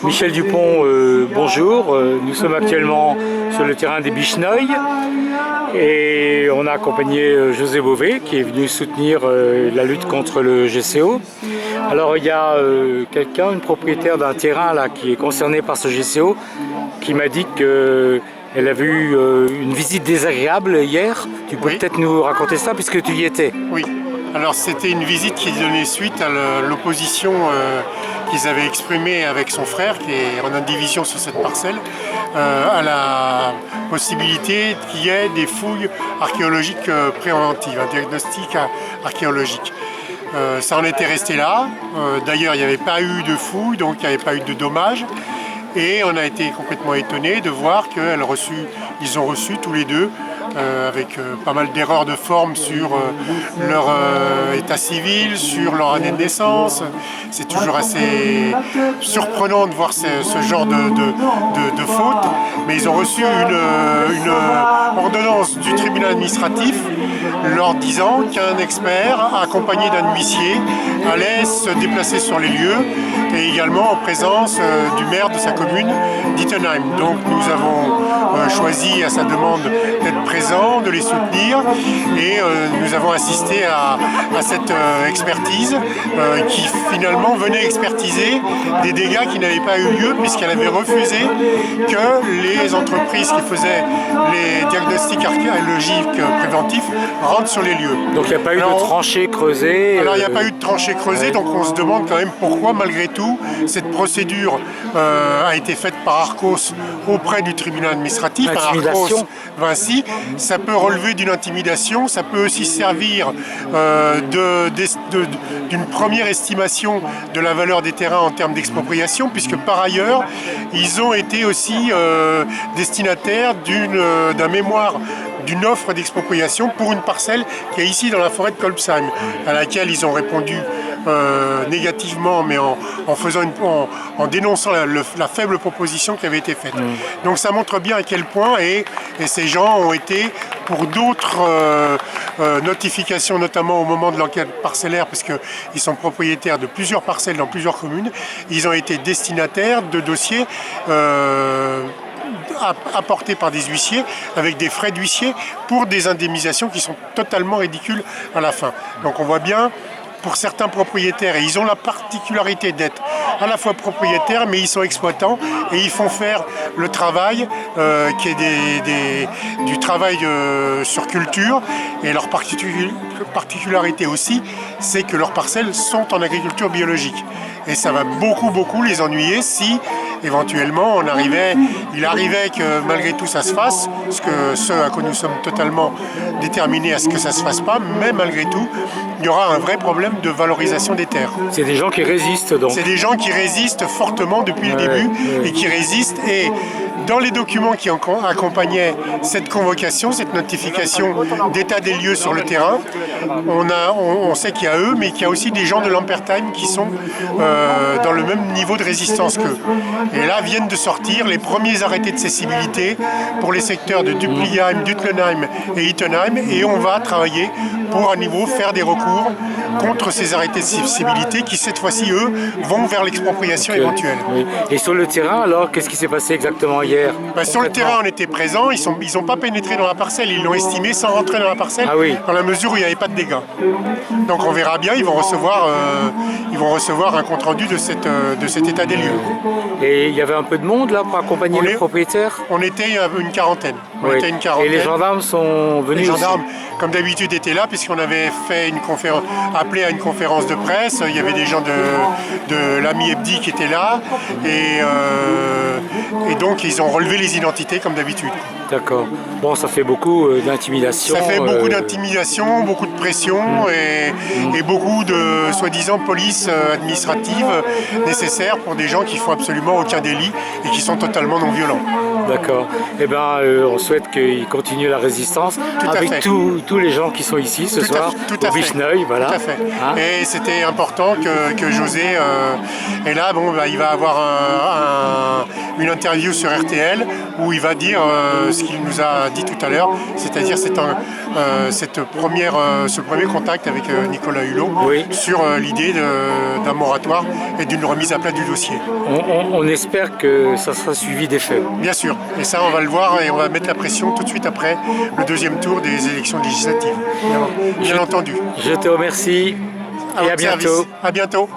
Michel Dupont, bonjour. Nous sommes actuellement sur le terrain des Bicheneuil et on a accompagné José Bové qui est venu soutenir la lutte contre le GCO. Alors il y a quelqu'un, une propriétaire d'un terrain là, qui est concerné par ce GCO qui m'a dit qu'elle avait eu une visite désagréable hier. Tu peux peut-être nous raconter ça puisque tu y étais. Oui, alors c'était une visite qui donnait suite à l'opposition qu'ils avaient exprimée avec son frère qui est en indivision sur cette parcelle à la possibilité qu'il y ait des fouilles archéologiques préventives, un diagnostic archéologique. Ça en était resté là, d'ailleurs il n'y avait pas eu de fouilles, donc il n'y avait pas eu de dommages. Et on a été complètement étonnés de voir qu'ils ont reçu tous les deux, avec pas mal d'erreurs de forme sur leur état civil, sur leur année de naissance. C'est toujours assez surprenant de voir ce genre de faute. Mais ils ont reçu une ordonnance du tribunal administratif leur disant qu'un expert accompagné d'un huissier allait se déplacer sur les lieux et également en présence du maire de sa commune d'Ittenheim. Donc nous avons choisi à sa demande d'être présents, de les soutenir et nous avons assisté à cette expertise qui finalement venait expertiser des dégâts qui n'avaient pas eu lieu puisqu'elle avait refusé que les entreprises qui faisaient les diagnostics archéologiques préventifs rentrent sur les lieux. Donc il n'y a pas eu de tranchée creusée. Alors il n'y a pas eu de tranchée creusée, donc on se demande quand même pourquoi malgré tout cette procédure a été faite par Arcos auprès du tribunal administratif, par Arcos Vinci. Ça peut relever d'une intimidation, ça peut aussi servir d'une première estimation de la valeur des terrains en termes d'expropriation, puisque par ailleurs, ils ont été aussi destinataires d'un mémoire d'une offre d'expropriation pour une parcelle qui est ici dans la forêt de Kolbsheim, à laquelle ils ont répondu négativement, mais en dénonçant la faible proposition qui avait été faite. Donc ça montre bien à quel point, et ces gens ont été, pour d'autres notifications, notamment au moment de l'enquête parcellaire, parce qu'ils sont propriétaires de plusieurs parcelles dans plusieurs communes, ils ont été destinataires de dossiers apportés par des huissiers avec des frais d'huissier pour des indemnisations qui sont totalement ridicules à la fin. Donc on voit bien, pour certains propriétaires, et ils ont la particularité d'être à la fois propriétaires mais ils sont exploitants et ils font faire le travail qui est du travail sur culture, et leur particularité aussi c'est que leurs parcelles sont en agriculture biologique et ça va beaucoup les ennuyer si éventuellement il arrivait que malgré tout ça se fasse, ce à quoi nous sommes totalement déterminés à ce que ça se fasse pas, mais malgré tout il y aura un vrai problème de valorisation des terres. C'est des gens qui résistent donc. C'est des gens qui résistent fortement depuis le début et qui résistent, et dans les documents qui accompagnaient cette convocation, cette notification d'état des lieux sur le terrain, on sait qu'il y a eux, mais qu'il y a aussi des gens de Lampertheim qui sont dans le même niveau de résistance qu'eux. Et là viennent de sortir les premiers arrêtés de cessibilité pour les secteurs de Duppliheim, Duttlenheim et Ittenheim, et on va travailler pour à nouveau faire des recours contre ces arrêtés de cessibilité qui cette fois-ci, eux, vont vers l'expropriation éventuelle. Oui. Et sur le terrain, alors, qu'est-ce qui s'est passé exactement hier? Sur le terrain, on était présents, ils n'ont pas pénétré dans la parcelle, ils l'ont estimé sans rentrer dans la parcelle, dans la mesure où il n'y avait pas de dégâts. Donc on verra bien, ils vont recevoir un compte-rendu de cet état des lieux. Et il y avait un peu de monde là pour accompagner les propriétaires? On était une quarantaine. Et les gendarmes sont venus? Les gendarmes, comme d'habitude, étaient là puisqu'on avait fait appelé à une conférence de presse. Il y avait des gens de l'AMI Ebdi qui étaient là et donc ils ont relevé les identités comme d'habitude. D'accord. Bon, ça fait beaucoup d'intimidation. Ça fait beaucoup d'intimidation, beaucoup de pression et beaucoup de soi-disant police administrative nécessaire pour des gens qui font absolument aucun délit et qui sont totalement non violents. D'accord. Eh bien, on souhaite qu'ils continuent la résistance avec tous les gens qui sont ici ce soir au Bicheneuil. Voilà. Tout à fait. Et c'était important que José est là. Bon, il va avoir une interview sur RT RTL, où il va dire ce qu'il nous a dit tout à l'heure, c'est-à-dire ce premier contact avec Nicolas Hulot Oui. sur l'idée d'un moratoire et d'une remise à plat du dossier. On espère que ça sera suivi des faits. Bien sûr, et ça on va le voir et on va mettre la pression tout de suite après le deuxième tour des élections législatives. Bien entendu. Je te remercie et à bientôt. À bientôt.